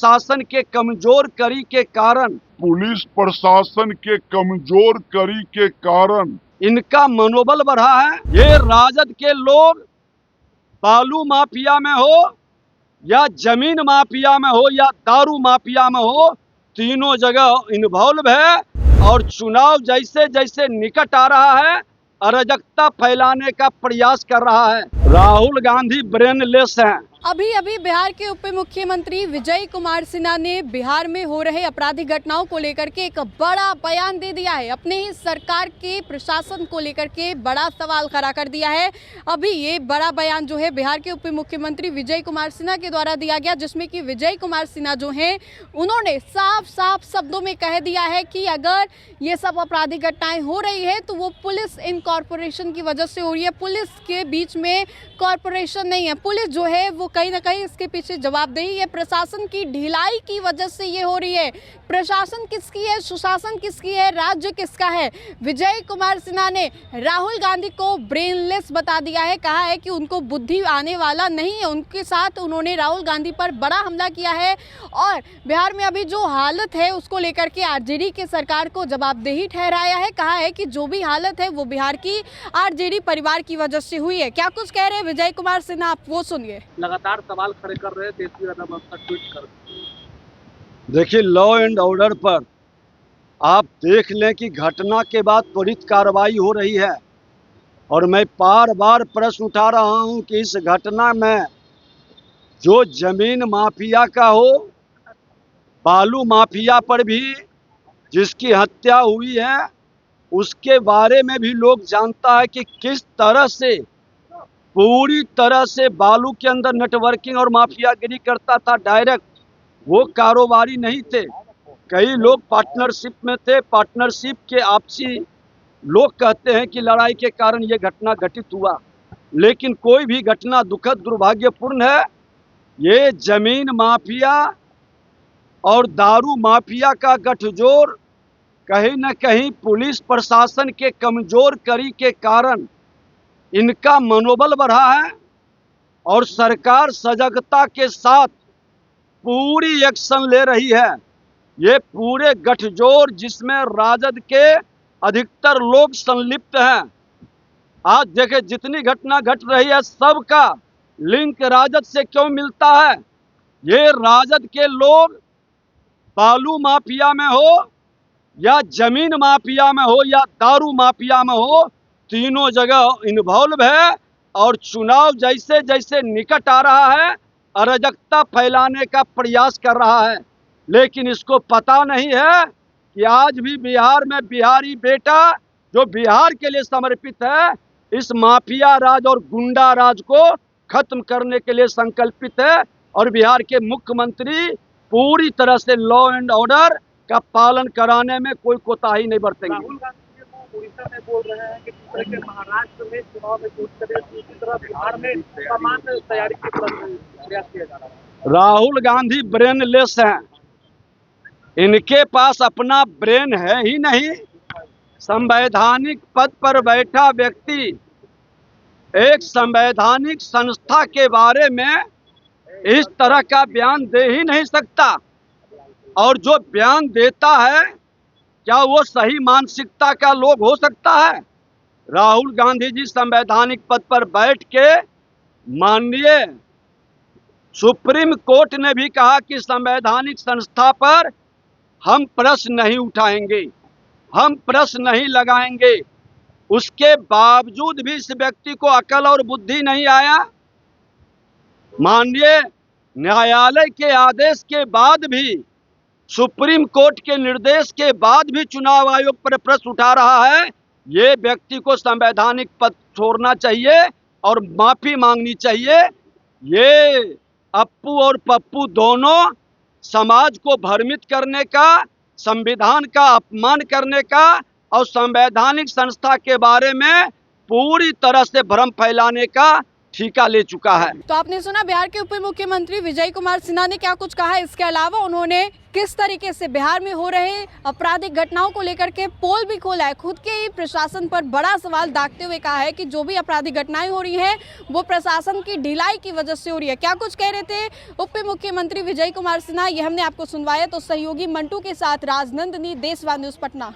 प्रशासन के कमजोर कड़ी के कारण इनका मनोबल बढ़ा है। ये राजद के लोग बालू माफिया में हो या जमीन माफिया में हो या दारू माफिया में हो, तीनों जगह इन्वॉल्व है और चुनाव जैसे जैसे निकट आ रहा है अराजकता फैलाने का प्रयास कर रहा है। राहुल गांधी ब्रेनलेस हैं। अभी बिहार के उप मुख्यमंत्री विजय कुमार सिन्हा ने बिहार में हो रहे आपराधिक घटनाओं को लेकर के एक बड़ा बयान दे दिया है। अपने ही सरकार के प्रशासन को लेकर के बड़ा सवाल खड़ा कर दिया है। अभी ये बड़ा बयान जो है बिहार के उप मुख्यमंत्री विजय कुमार सिन्हा के द्वारा दिया गया, जिसमें कि विजय कुमार सिन्हा जो हैं उन्होंने साफ साफ शब्दों में कह दिया है कि अगर ये सब आपराधिक घटनाएं हो रही है तो वो पुलिस इनकॉर्पोरेशन की वजह से हो रही है। पुलिस के बीच में कॉर्पोरेशन नहीं है। पुलिस जो है वो कहीं ना कहीं इसके पीछे जवाबदेही है। प्रशासन की ढिलाई की वजह से ये हो रही है। प्रशासन किसकी है, सुशासन किसकी है, राज्य किसका है? विजय कुमार सिन्हा ने राहुल गांधी को ब्रेनलेस बता दिया है। कहा है कि उनको बुद्धि आने वाला नहीं है। उनके साथ उन्होंने राहुल गांधी पर बड़ा हमला किया है और बिहार में अभी जो हालत है उसको लेकर के आरजेडी की सरकार को जवाबदेही ठहराया है। कहा है कि जो भी हालत है वो बिहार की आरजेडी परिवार की वजह से हुई है। क्या कुछ कह रहे हैं विजय कुमार सिन्हा, आप वो सुनिए। लगातार सवाल खड़े कर रहे थे, ट्वीट कर। देखिए, लॉ एंड ऑर्डर पर आप देख लें कि घटना के बाद त्वरित कार्रवाई हो रही है और मैं बार बार प्रश्न उठा रहा हूं कि इस घटना में जो जमीन माफिया का हो, बालू माफिया पर भी जिसकी हत्या हुई है उसके बारे में भी लोग जानता है कि किस तरह से पूरी तरह से बालू के अंदर नेटवर्किंग और माफियागिरी करता था। डायरेक्ट वो कारोबारी नहीं थे, कई लोग पार्टनरशिप में थे। पार्टनरशिप के आपसी लोग कहते हैं कि लड़ाई के कारण ये घटना घटित हुआ, लेकिन कोई भी घटना दुखद दुर्भाग्यपूर्ण है। ये जमीन माफिया और दारू माफिया का गठजोड़ कहीं न कहीं पुलिस प्रशासन के कमजोर कड़ी के कारण इनका मनोबल बढ़ा है और सरकार सजगता के साथ पूरी एक्शन ले रही है। ये पूरे गठजोड़ जिसमें राजद के अधिकतर लोग संलिप्त हैं। आज देखें, जितनी घटना घट रही है सबका लिंक राजद से क्यों मिलता है? ये राजद के लोग बालू माफिया में हो या जमीन माफिया में हो या दारू माफिया में हो, तीनों जगह इन्वॉल्व है और चुनाव जैसे जैसे निकट आ रहा है अराजकता फैलाने का प्रयास कर रहा है। लेकिन इसको पता नहीं है कि आज भी बिहार में बिहारी बेटा जो बिहार के लिए समर्पित है, इस माफिया राज और गुंडा राज को खत्म करने के लिए संकल्पित है और बिहार के मुख्यमंत्री पूरी तरह से लॉ एंड ऑर्डर का पालन कराने में कोई कोताही नहीं बरतेंगे। राहुल गांधी उड़ीसा में बोल रहे हैं कि जिस तरह के महाराष्ट्र में चुनाव में कूद करे दूसरी तरफ बिहार में सामान्य तैयारी के प्रयास किया जा रहा है। राहुल गांधी ब्रेनलेस हैं। इनके पास अपना ब्रेन है ही नहीं। संवैधानिक पद पर बैठा व्यक्ति एक संवैधानिक संस्था के बारे में इस तरह का बयान दे ही नहीं सकता और जो बयान देता है क्या वो सही मानसिकता का लोग हो सकता है? राहुल गांधी जी संवैधानिक पद पर बैठ के, माननीय सुप्रीम कोर्ट ने भी कहा कि संवैधानिक संस्था पर हम प्रश्न नहीं उठाएंगे, हम प्रश्न नहीं लगाएंगे। उसके बावजूद भी इस व्यक्ति को अकल और बुद्धि नहीं आया। माननीय न्यायालय के आदेश के बाद भी, सुप्रीम कोर्ट के निर्देश के बाद भी चुनाव आयोग पर प्रश्न उठा रहा है। ये व्यक्ति को संवैधानिक पद छोड़ना चाहिए और माफी मांगनी चाहिए। ये अप्पू और पप्पू दोनों समाज को भ्रमित करने का, संविधान का अपमान करने का और संवैधानिक संस्था के बारे में पूरी तरह से भ्रम फैलाने का ठीका ले चुका है। तो आपने सुना बिहार के उप मुख्यमंत्री विजय कुमार सिन्हा ने क्या कुछ कहा। इसके अलावा उन्होंने किस तरीके से बिहार में हो रहे आपराधिक घटनाओं को लेकर के पोल भी खोला है, खुद के ही प्रशासन पर बड़ा सवाल दागते हुए कहा है कि जो भी आपराधिक घटनाएं हो रही हैं वो प्रशासन की ढिलाई की वजह से हो रही है। क्या कुछ कह रहे थे उप मुख्यमंत्री विजय कुमार सिन्हा, ये हमने आपको सुनवाया। तो सहयोगी मंटू के साथ राजनंदनी, देशवार न्यूज़, पटना।